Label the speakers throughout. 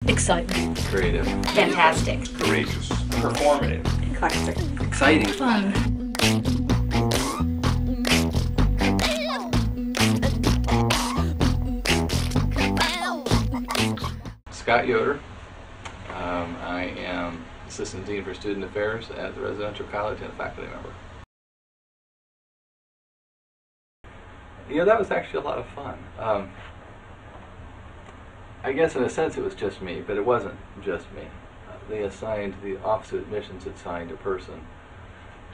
Speaker 1: Exciting.
Speaker 2: Creative.
Speaker 1: Fantastic.
Speaker 3: Courageous.
Speaker 2: Performative.
Speaker 1: Eclectic.
Speaker 2: Exciting.
Speaker 1: Fun.
Speaker 2: Scot Yoder. I am Assistant Dean for Student Affairs at the Residential College and a faculty member. You know, that was actually a lot of fun. I guess in a sense it was just me, but it wasn't just me. The Office of Admissions had assigned a person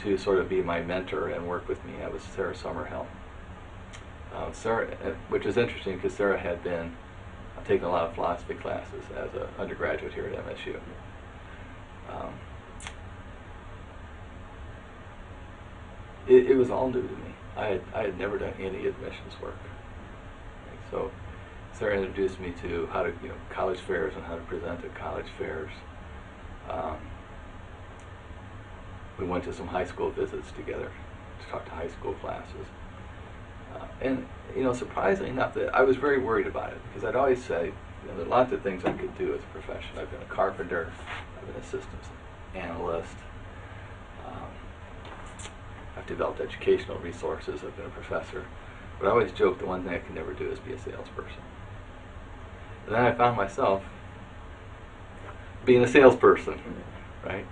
Speaker 2: to sort of be my mentor and work with me. That was Sarah Summerhill. Sarah, which is interesting because Sarah had been taking a lot of philosophy classes as an undergraduate here at MSU. It was all new to me. I had never done any admissions work. So Sarah introduced me to how to, college fairs and how to present at college fairs. We went to some high school visits together to talk to high school classes. And surprisingly enough, that I was very worried about it because I'd always say, there are lots of things I could do as a profession. I've been a carpenter, I've been a systems analyst, I've developed educational resources, I've been a professor. But I always joke the one thing I can never do is be a salesperson. And then I found myself being a salesperson, right?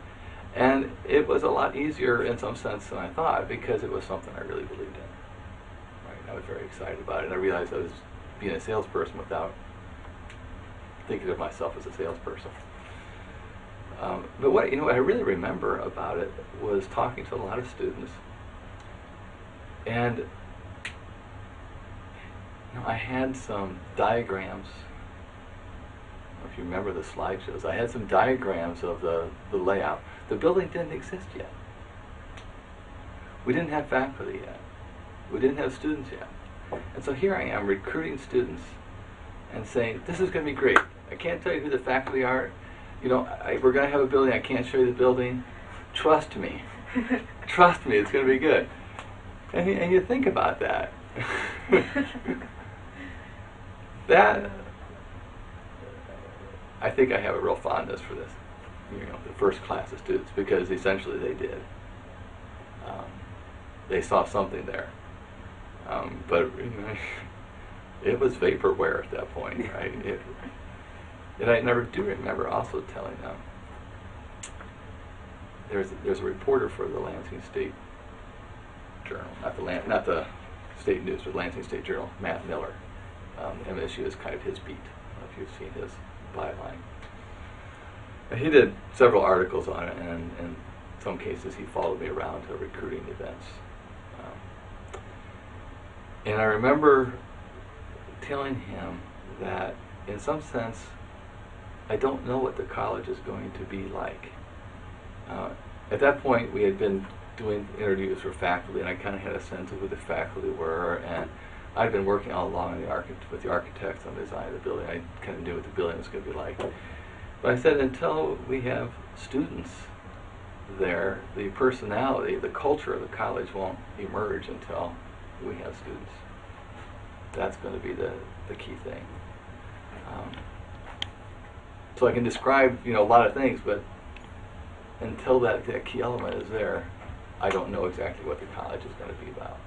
Speaker 2: And it was a lot easier in some sense than I thought because it was something I really believed in. Right? I was very excited about it, and I realized I was being a salesperson without thinking of myself as a salesperson. But what I really remember about it was talking to a lot of students, and I had some diagrams. I don't know if you remember the slideshows. I had some diagrams of the layout. The building didn't exist yet. We didn't have faculty yet. We didn't have students yet. And so here I am recruiting students and saying, this is going to be great. I can't tell you who the faculty are. We're going to have a building. I can't show you the building. Trust me. Trust me, it's going to be good. And you think about that. That, I think I have a real fondness for this, the first class of students, because essentially they did. They saw something there. But it was vaporware at that point, right? And I do remember also telling them, there's a reporter for the Lansing State Journal, not the State News, but Lansing State Journal, Matt Miller. MSU is kind of his beat, if you've seen his byline. And he did several articles on it, and in some cases he followed me around to recruiting events. And I remember telling him that, in some sense, I don't know what the college is going to be like. At that point, we had been doing interviews for faculty, and I kind of had a sense of who the faculty were, and I'd been working all along with the architects on the design of the building. I kind of knew what the building was going to be like. But I said, until we have students there, the personality, the culture of the college won't emerge until we have students. That's going to be the key thing. So I can describe a lot of things, but until that key element is there, I don't know exactly what the college is going to be about.